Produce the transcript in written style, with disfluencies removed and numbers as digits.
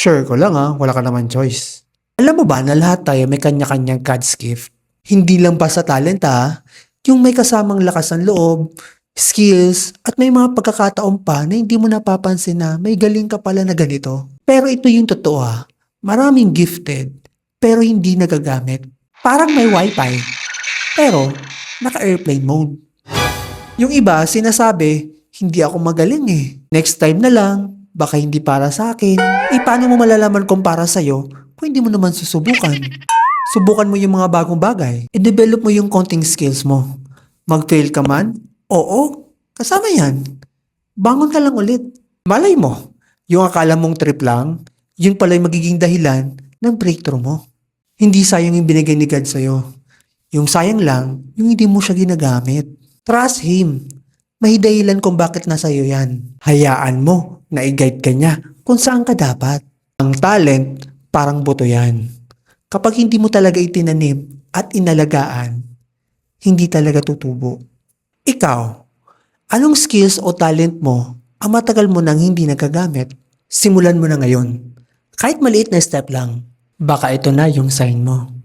Sure ko lang wala ka naman choice. Alam mo ba na lahat tayo may kanya-kanyang God's gift? Hindi lang pa sa talent yung may kasamang lakas ng loob, skills, at may mga pagkakataon pa na hindi mo napapansin na may galing ka pala na ganito. Pero ito yung totoo maraming gifted, pero hindi nagagamit. Parang may wifi, pero naka-airplane mode. Yung iba sinasabi, hindi ako magaling Next time na lang, baka hindi para sa akin. Paano mo malalaman kung para sa'yo kung hindi mo naman susubukan? Subukan mo yung mga bagong bagay. I-develop mo yung konting skills mo. Mag-fail ka man? Oo, kasama yan. Bangon ka lang ulit. Malay mo, yung akala mong trip lang, yun pala yung magiging dahilan ng breakthrough mo. Hindi sayang yung binigay ni God sa'yo. Yung sayang lang, yung hindi mo siya ginagamit. Trust Him. May dahilan kung bakit nasa iyo yan. Hayaan mo na i-guide ka niya kung saan ka dapat. Ang talent, parang buto yan. Kapag hindi mo talaga itinanim at inalagaan, hindi talaga tutubo. Ikaw, anong skills o talent mo ang matagal mo nang hindi nagagamit? Simulan mo na ngayon. Kahit maliit na step lang, baka ito na yung sign mo.